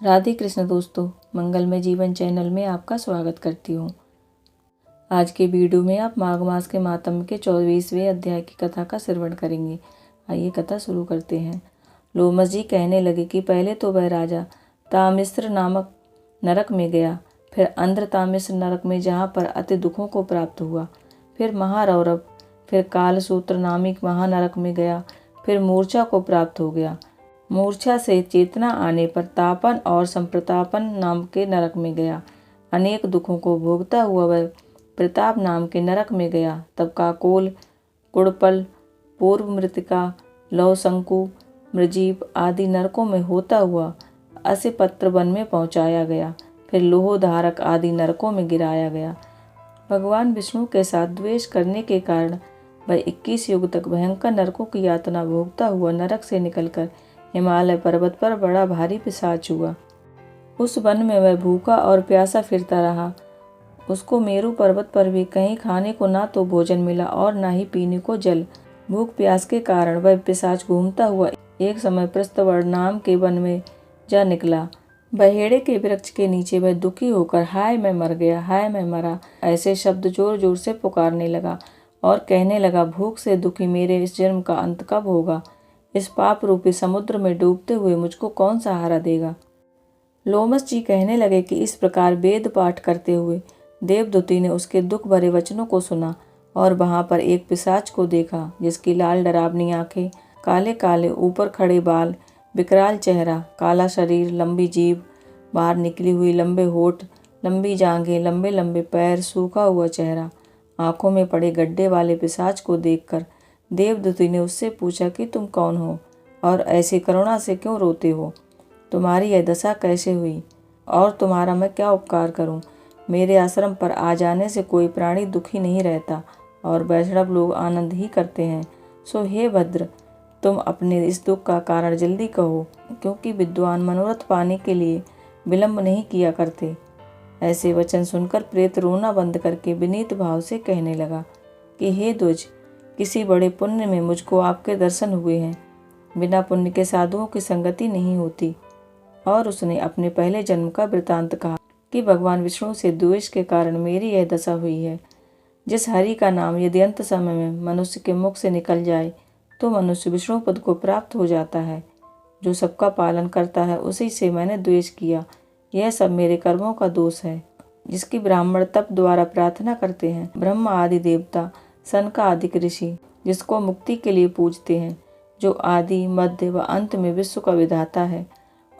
राधे कृष्ण दोस्तों, मंगलमय जीवन चैनल में आपका स्वागत करती हूँ। आज के वीडियो में आप माघ मास के मातम के 24वें अध्याय की कथा का श्रवण करेंगे। आइए कथा शुरू करते हैं। लोमस जी कहने लगे कि पहले तो वह राजा तामिस्र नामक नरक में गया, फिर अंध्र तामिस्र नरक में जहाँ पर अति दुखों को प्राप्त हुआ, फिर महारौरव, फिर कालसूत्र नामिक महानरक में गया, फिर मूर्छा को प्राप्त हो गया। मूर्छा से चेतना आने पर तापन और संप्रतापन नाम के नरक में गया। अनेक दुखों को भोगता हुआ वह प्रताप नाम के नरक में गया। तब काकोल, कुड़पल, पूर्व मृतिका, लौशंकु, मृजीप आदि नरकों में होता हुआ असिपत्र वन में पहुंचाया गया। फिर लोहोधारक आदि नरकों में गिराया गया। भगवान विष्णु के साथ द्वेष करने के कारण वह 21 युग तक भयंकर नरकों की यातना भोगता हुआ नरक से निकलकर हिमालय पर्वत पर बड़ा भारी पिशाच हुआ। उस वन में वह भूखा और प्यासा फिरता रहा। उसको मेरु पर्वत पर भी कहीं खाने को ना तो भोजन मिला और ना ही पीने को जल। भूख प्यास के कारण वह पिशाच घूमता हुआ एक समय प्रस्थवर्ण नाम के वन में जा निकला। बहेड़े के वृक्ष के नीचे वह दुखी होकर हाय मैं मर गया, हाय मैं मरा ऐसे शब्द जोर जोर से पुकारने लगा और कहने लगा, भूख से दुखी मेरे इस जन्म का अंत कब होगा? इस पाप रूपी समुद्र में डूबते हुए मुझको कौन सहारा देगा? लोमस जी कहने लगे कि इस प्रकार वेद पाठ करते हुए देवदूती ने उसके दुख भरे वचनों को सुना और वहां पर एक पिशाच को देखा, जिसकी लाल डरावनी आंखें, काले काले ऊपर खड़े बाल, विकराल चेहरा, काला शरीर, लंबी जीभ, बाहर निकली हुई लंबे होठ, लंबी जांघें, लंबे लंबे पैर, सूखा हुआ चेहरा, आंखों में पड़े गड्ढे वाले पिशाच को देखकर देवदूती ने उससे पूछा कि तुम कौन हो और ऐसी करुणा से क्यों रोते हो? तुम्हारी यह दशा कैसे हुई और तुम्हारा मैं क्या उपकार करूं? मेरे आश्रम पर आ जाने से कोई प्राणी दुखी नहीं रहता और वैष्णव लोग आनंद ही करते हैं। सो हे भद्र, तुम अपने इस दुख का कारण जल्दी कहो, क्योंकि विद्वान मनोरथ पाने के लिए विलंब नहीं किया करते। ऐसे वचन सुनकर प्रेत रोना बंद करके विनीत भाव से कहने लगा कि हे द्विज, किसी बड़े पुण्य में मुझको आपके दर्शन हुए हैं। बिना पुण्य के साधुओं की संगति नहीं होती। और उसने अपने पहले जन्म का वृतांत कहा कि भगवान विष्णु से द्वेष के कारण मेरी यह दशा हुई है। जिस हरि का नाम यदि अंत समय में मनुष्य के मुख से निकल जाए तो मनुष्य विष्णु पद को प्राप्त हो जाता है। जो सबका पालन करता है उसी से मैंने द्वेष किया। यह सब मेरे कर्मों का दोष है, जिसकी ब्राह्मण तप द्वारा प्रार्थना करते हैं। ब्रह्मा आदि देवता, सनका आदि ऋषि जिसको मुक्ति के लिए पूजते हैं, जो आदि मध्य व अंत में विश्व का विधाता है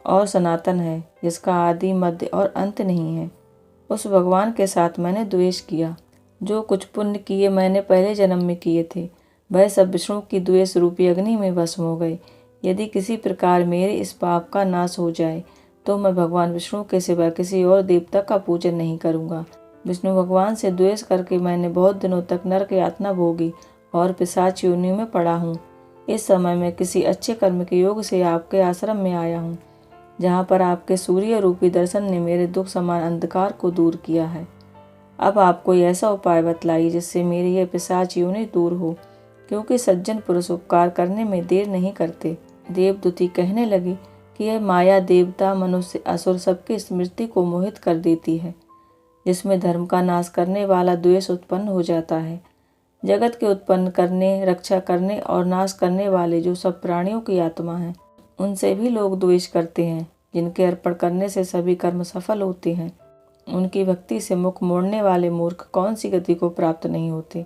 और सनातन है, जिसका आदि मध्य और अंत नहीं है, उस भगवान के साथ मैंने द्वेष किया। जो कुछ पुण्य किए मैंने पहले जन्म में किए थे, वह सब विष्णु की द्वेष रूपी अग्नि में भस्म हो गए। यदि किसी प्रकार मेरे इस पाप का नाश हो जाए तो मैं भगवान विष्णु के सिवा किसी और देवता का पूजन नहीं करूँगा। विष्णु भगवान से द्वेष करके मैंने बहुत दिनों तक नरक यातना भोगी और पिशाच योनि में पड़ा हूँ। इस समय मैं किसी अच्छे कर्म के योग से आपके आश्रम में आया हूँ, जहाँ पर आपके सूर्य रूपी दर्शन ने मेरे दुख समान अंधकार को दूर किया है। अब आप कोई ऐसा उपाय बतलाइए जिससे मेरी यह पिशाच योनि दूर हो, क्योंकि सज्जन पुरुष उपकार करने में देर नहीं करते। देवदूती कहने लगी कि यह माया देवता, मनुष्य, असुर सबकी स्मृति को मोहित कर देती है, जिसमें धर्म का नाश करने वाला द्वेष उत्पन्न हो जाता है। जगत के उत्पन्न करने, रक्षा करने और नाश करने वाले जो सब प्राणियों की आत्मा हैं, उनसे भी लोग द्वेष करते हैं, जिनके अर्पण करने से सभी कर्म सफल होते हैं। उनकी भक्ति से मुख मोड़ने वाले मूर्ख कौन सी गति को प्राप्त नहीं होते।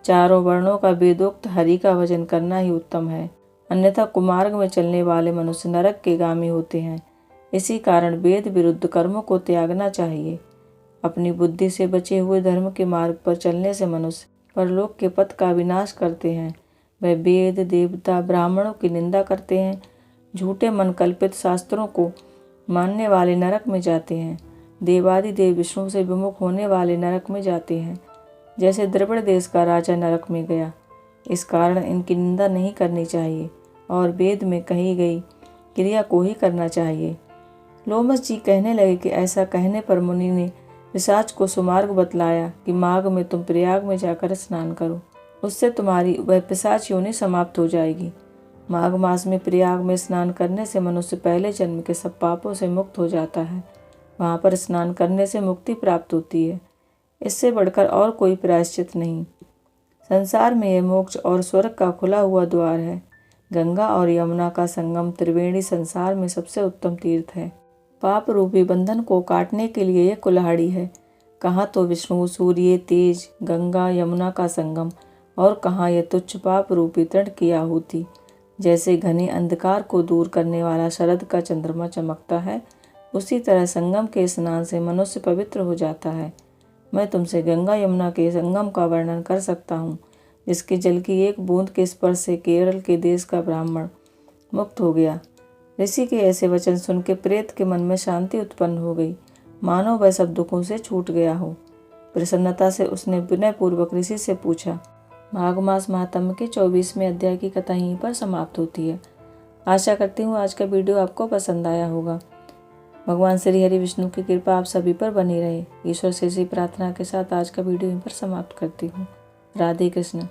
चारों वर्णों का वेदोक्त हरि का भजन करना ही उत्तम है, अन्यथा कुमार्ग में चलने वाले मनुष्य नरक के गामी होते हैं। इसी कारण वेद विरुद्ध कर्मों को त्यागना चाहिए। अपनी बुद्धि से बचे हुए धर्म के मार्ग पर चलने से मनुष्य परलोक के पथ का विनाश करते हैं। वह वेद, देवता, ब्राह्मणों की निंदा करते हैं, झूठे मन कल्पित शास्त्रों को मानने वाले नरक में जाते हैं। देवादि देव विष्णु से विमुख होने वाले नरक में जाते हैं, जैसे द्रविड़ देश का राजा नरक में गया। इस कारण इनकी निंदा नहीं करनी चाहिए और वेद में कही गई क्रिया को ही करना चाहिए। लोमस जी कहने लगे कि ऐसा कहने पर मुनि ने पिशाच को सुमार्ग बतलाया कि माघ में तुम प्रयाग में जाकर स्नान करो, उससे तुम्हारी वह पिशाच योनि समाप्त हो जाएगी। माघ मास में प्रयाग में स्नान करने से मनुष्य पहले जन्म के सब पापों से मुक्त हो जाता है। वहाँ पर स्नान करने से मुक्ति प्राप्त होती है। इससे बढ़कर और कोई प्रायश्चित नहीं। संसार में यह मोक्ष और स्वर्ग का खुला हुआ द्वार है। गंगा और यमुना का संगम त्रिवेणी संसार में सबसे उत्तम तीर्थ है। पाप रूपी बंधन को काटने के लिए यह कुल्हाड़ी है। कहाँ तो विष्णु, सूर्य, तेज, गंगा, यमुना का संगम, और कहाँ यह तुच्छ पाप रूपी तृण की आहुति। जैसे घने अंधकार को दूर करने वाला शरद का चंद्रमा चमकता है, उसी तरह संगम के स्नान से मनुष्य पवित्र हो जाता है। मैं तुमसे गंगा यमुना के संगम का वर्णन कर सकता हूँ, जिसके जल की एक बूंद के स्पर्श से केरल के देश का ब्राह्मण मुक्त हो गया। ऋषि के ऐसे वचन सुन के प्रेत के मन में शांति उत्पन्न हो गई, मानो वह सब दुखों से छूट गया हो। प्रसन्नता से उसने विनय पूर्वक ऋषि से पूछा। माघ मास महात्म्य के 24वें अध्याय की कथा यहीं पर समाप्त होती है। आशा करती हूँ आज का वीडियो आपको पसंद आया होगा। भगवान श्री हरि विष्णु की कृपा आप सभी पर बनी रहे। ईश्वर से इसी प्रार्थना के साथ आज का वीडियो यहीं पर समाप्त करती हूँ। राधे कृष्ण।